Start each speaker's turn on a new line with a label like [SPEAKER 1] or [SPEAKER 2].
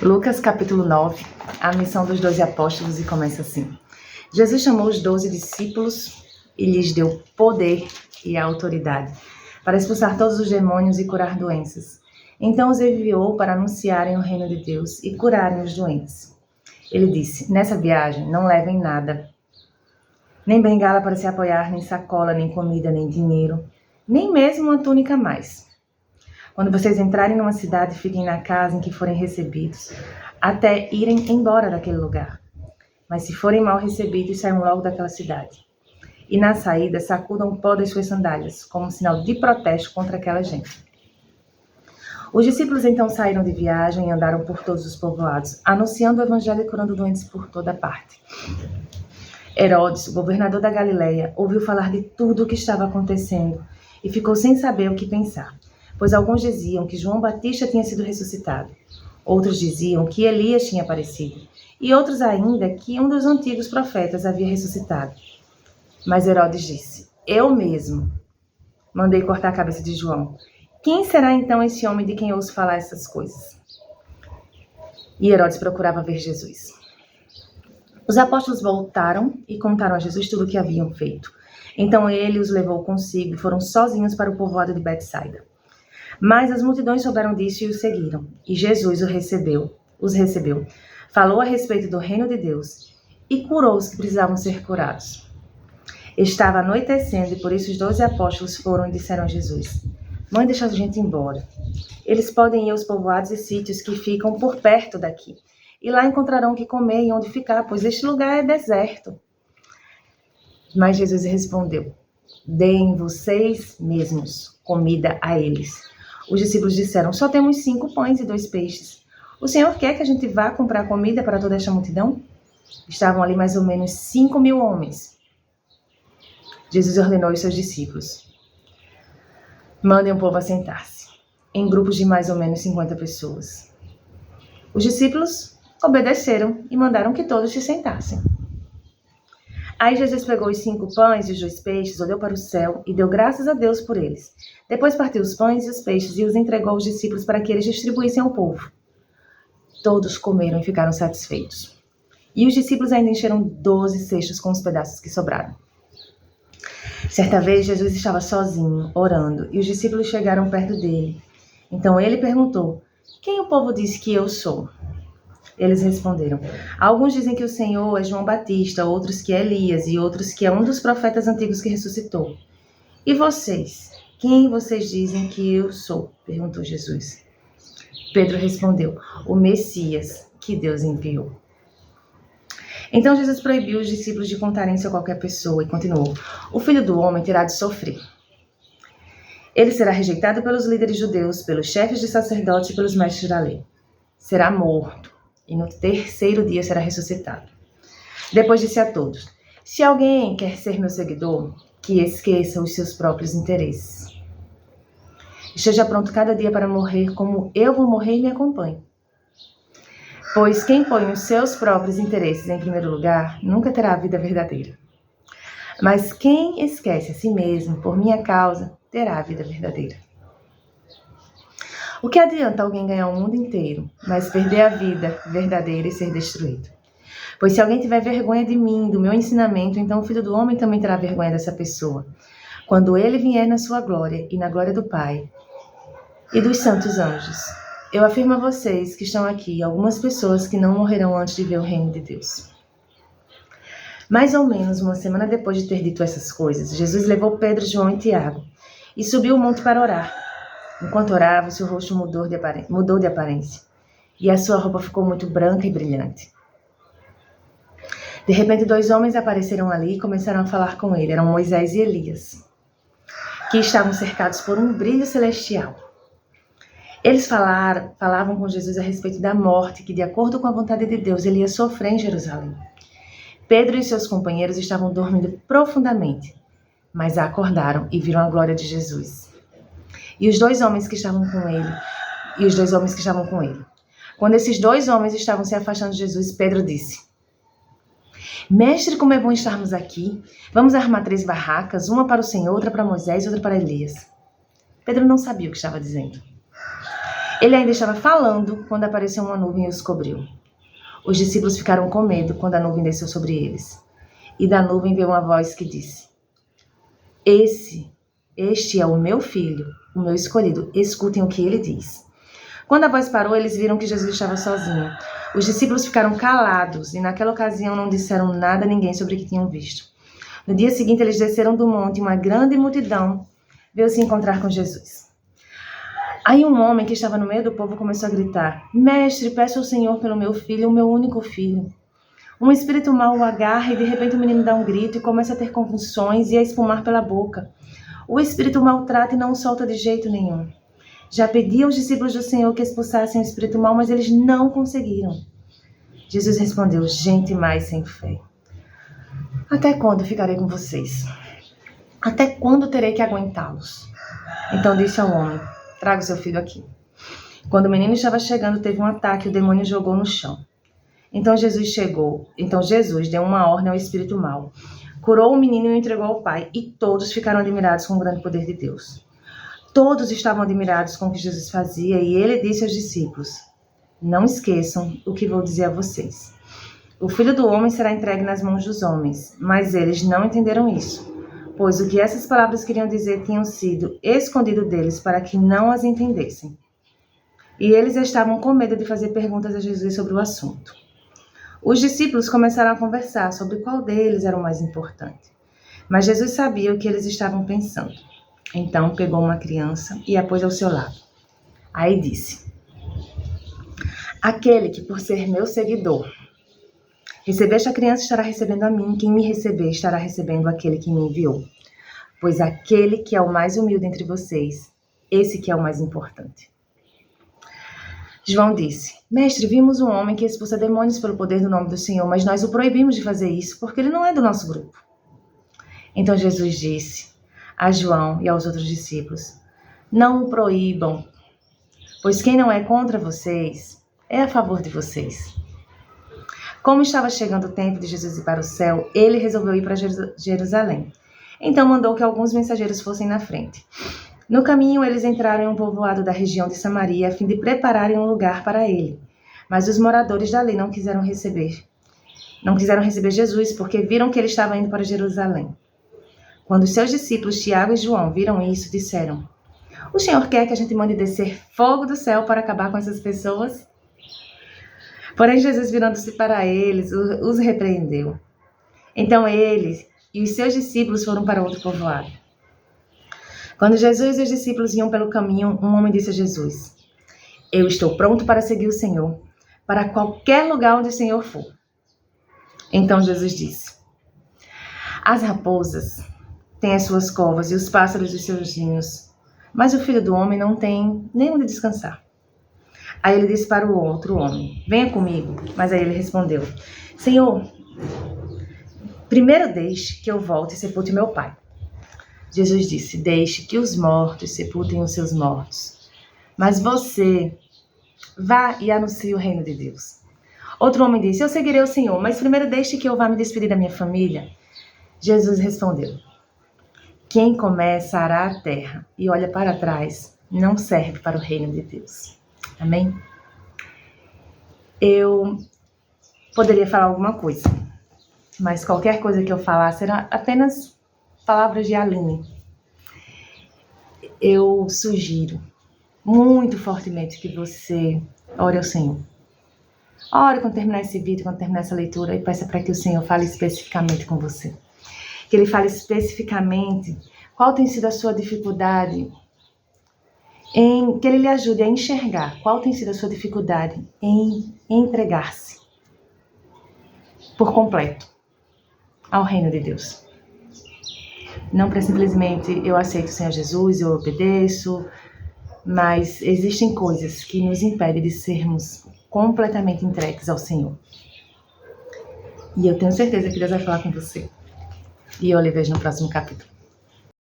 [SPEAKER 1] Lucas capítulo 9, a missão dos 12 apóstolos, e começa assim. Jesus chamou os 12 discípulos e lhes deu poder e autoridade para expulsar todos os demônios e curar doenças. Então os enviou para anunciarem o reino de Deus e curarem os doentes. Ele disse: nessa viagem não levem nada, nem bengala para se apoiar, nem sacola, nem comida, nem dinheiro, nem mesmo uma túnica a mais. Quando vocês entrarem numa cidade, fiquem na casa em que forem recebidos, até irem embora daquele lugar. Mas se forem mal recebidos, saiam logo daquela cidade. E na saída, sacudam o pó das suas sandálias, como um sinal de protesto contra aquela gente. Os discípulos então saíram de viagem e andaram por todos os povoados, anunciando o evangelho e curando doentes por toda parte. Herodes, o governador da Galileia, ouviu falar de tudo o que estava acontecendo e ficou sem saber o que pensar. Pois alguns diziam que João Batista tinha sido ressuscitado. Outros diziam que Elias tinha aparecido. E outros ainda que um dos antigos profetas havia ressuscitado. Mas Herodes disse: eu mesmo mandei cortar a cabeça de João. Quem será então esse homem de quem ouço falar essas coisas? E Herodes procurava ver Jesus. Os apóstolos voltaram e contaram a Jesus tudo o que haviam feito. Então ele os levou consigo e foram sozinhos para o povoado de Betsaida. Mas as multidões souberam disso e o seguiram. E Jesus os recebeu, falou a respeito do reino de Deus e curou os que precisavam ser curados. Estava anoitecendo e por isso os 12 apóstolos foram e disseram a Jesus: mãe, deixa a gente embora. Eles podem ir aos povoados e sítios que ficam por perto daqui. E lá encontrarão o que comer e onde ficar, pois este lugar é deserto. Mas Jesus respondeu: deem vocês mesmos comida a eles. Os discípulos disseram: só temos 5 pães e 2 peixes. O Senhor quer que a gente vá comprar comida para toda esta multidão? Estavam ali mais ou menos 5.000 homens. Jesus ordenou aos seus discípulos: mandem o povo assentar-se, em grupos de mais ou menos 50 pessoas. Os discípulos obedeceram e mandaram que todos se sentassem. Aí Jesus pegou os 5 pães e os 2 peixes, olhou para o céu e deu graças a Deus por eles. Depois partiu os pães e os peixes e os entregou aos discípulos para que eles distribuíssem ao povo. Todos comeram e ficaram satisfeitos. E os discípulos ainda encheram 12 cestos com os pedaços que sobraram. Certa vez Jesus estava sozinho, orando, e os discípulos chegaram perto dele. Então ele perguntou: quem o povo diz que eu sou? Eles responderam: alguns dizem que o Senhor é João Batista, outros que é Elias e outros que é um dos profetas antigos que ressuscitou. E vocês? Quem vocês dizem que eu sou? Perguntou Jesus. Pedro respondeu: o Messias que Deus enviou. Então Jesus proibiu os discípulos de contarem isso a qualquer pessoa e continuou: o Filho do Homem terá de sofrer. Ele será rejeitado pelos líderes judeus, pelos chefes de sacerdotes e pelos mestres da lei. Será morto. E no 3º dia será ressuscitado. Depois disse a todos: se alguém quer ser meu seguidor, que esqueça os seus próprios interesses. Esteja pronto cada dia para morrer como eu vou morrer e me acompanhe. Pois quem põe os seus próprios interesses em primeiro lugar, nunca terá a vida verdadeira. Mas quem esquece a si mesmo por minha causa, terá a vida verdadeira. O que adianta alguém ganhar o mundo inteiro, mas perder a vida verdadeira e ser destruído? Pois se alguém tiver vergonha de mim, do meu ensinamento, então o Filho do Homem também terá vergonha dessa pessoa, quando ele vier na sua glória e na glória do Pai e dos santos anjos. Eu afirmo a vocês que estão aqui, algumas pessoas que não morrerão antes de ver o reino de Deus. Mais ou menos uma semana depois de ter dito essas coisas, Jesus levou Pedro, João e Tiago e subiu o monte para orar. Enquanto orava, seu rosto mudou de aparência, e a sua roupa ficou muito branca e brilhante. De repente, 2 homens apareceram ali e começaram a falar com ele. Eram Moisés e Elias, que estavam cercados por um brilho celestial. Eles falavam com Jesus a respeito da morte, que de acordo com a vontade de Deus, ele ia sofrer em Jerusalém. Pedro e seus companheiros estavam dormindo profundamente, mas acordaram e viram a glória de Jesus. E os 2 homens que estavam com ele. Quando esses 2 homens estavam se afastando de Jesus, Pedro disse: Mestre, como é bom estarmos aqui. Vamos armar 3 barracas, uma para o Senhor, outra para Moisés e outra para Elias. Pedro não sabia o que estava dizendo. Ele ainda estava falando quando apareceu uma nuvem e os cobriu. Os discípulos ficaram com medo quando a nuvem desceu sobre eles. E da nuvem veio uma voz que disse: Este é o meu filho, o meu escolhido. Escutem o que ele diz. Quando a voz parou, eles viram que Jesus estava sozinho. Os discípulos ficaram calados e naquela ocasião não disseram nada a ninguém sobre o que tinham visto. No dia seguinte, eles desceram do monte e uma grande multidão veio se encontrar com Jesus. Aí um homem que estava no meio do povo começou a gritar: Mestre, peço ao Senhor pelo meu filho, o meu único filho. Um espírito mau o agarra e de repente o menino dá um grito e começa a ter convulsões e a espumar pela boca. O espírito maltrata e não o solta de jeito nenhum. Já pedi aos discípulos do Senhor que expulsassem o espírito mau, mas eles não conseguiram. Jesus respondeu: Gente mais sem fé. Até quando ficarei com vocês? Até quando terei que aguentá-los? Então disse ao homem: Traga o seu filho aqui. Quando o menino estava chegando, teve um ataque e o demônio o jogou no chão. Então Jesus deu uma ordem ao espírito mau. Curou o menino e o entregou ao pai, e todos ficaram admirados com o grande poder de Deus. Todos estavam admirados com o que Jesus fazia, e ele disse aos discípulos: Não esqueçam o que vou dizer a vocês. O Filho do Homem será entregue nas mãos dos homens, mas eles não entenderam isso, pois o que essas palavras queriam dizer tinham sido escondido deles para que não as entendessem. E eles estavam com medo de fazer perguntas a Jesus sobre o assunto. Os discípulos começaram a conversar sobre qual deles era o mais importante. Mas Jesus sabia o que eles estavam pensando. Então pegou uma criança e a pôs ao seu lado. Aí disse: Aquele que, por ser meu seguidor, receber esta criança estará recebendo a mim, quem me receber estará recebendo aquele que me enviou. Pois aquele que é o mais humilde entre vocês, esse que é o mais importante. João disse: Mestre, vimos um homem que expulsa demônios pelo poder do nome do Senhor, mas nós o proibimos de fazer isso, porque ele não é do nosso grupo. Então Jesus disse a João e aos outros discípulos: Não o proíbam, pois quem não é contra vocês é a favor de vocês. Como estava chegando o tempo de Jesus ir para o céu, ele resolveu ir para Jerusalém. Então mandou que alguns mensageiros fossem na frente. No caminho, eles entraram em um povoado da região de Samaria a fim de prepararem um lugar para ele. Mas os moradores dali não quiseram receber Jesus, porque viram que ele estava indo para Jerusalém. Quando seus discípulos Tiago e João viram isso, disseram: O Senhor quer que a gente mande descer fogo do céu para acabar com essas pessoas? Porém, Jesus, virando-se para eles, os repreendeu. Então eles e os seus discípulos foram para outro povoado. Quando Jesus e os discípulos iam pelo caminho, um homem disse a Jesus: Eu estou pronto para seguir o Senhor, para qualquer lugar onde o Senhor for. Então Jesus disse: As raposas têm as suas covas e os pássaros os seus ninhos, mas o Filho do Homem não tem nem onde descansar. Aí ele disse para o outro homem: Venha comigo. Mas aí ele respondeu: Senhor, primeiro deixe que eu volte e sepulte meu pai. Jesus disse: Deixe que os mortos sepultem os seus mortos. Mas você vá e anuncie o reino de Deus. Outro homem disse: Eu seguirei o Senhor, mas primeiro deixe que eu vá me despedir da minha família. Jesus respondeu: Quem começa a arar a terra e olha para trás não serve para o reino de Deus. Amém? Eu poderia falar alguma coisa, mas qualquer coisa que eu falasse era apenas palavras de Aline. Eu sugiro muito fortemente que você ore ao Senhor. Ore quando terminar esse vídeo, quando terminar essa leitura, e peça para que o Senhor fale especificamente com você. Que Ele fale especificamente qual tem sido a sua dificuldade, que Ele lhe ajude a enxergar qual tem sido a sua dificuldade em entregar-se por completo ao reino de Deus. Não para simplesmente eu aceito o Senhor Jesus, eu obedeço, mas existem coisas que nos impedem de sermos completamente entregues ao Senhor. E eu tenho certeza que Deus vai falar com você. E eu lhe vejo no próximo capítulo.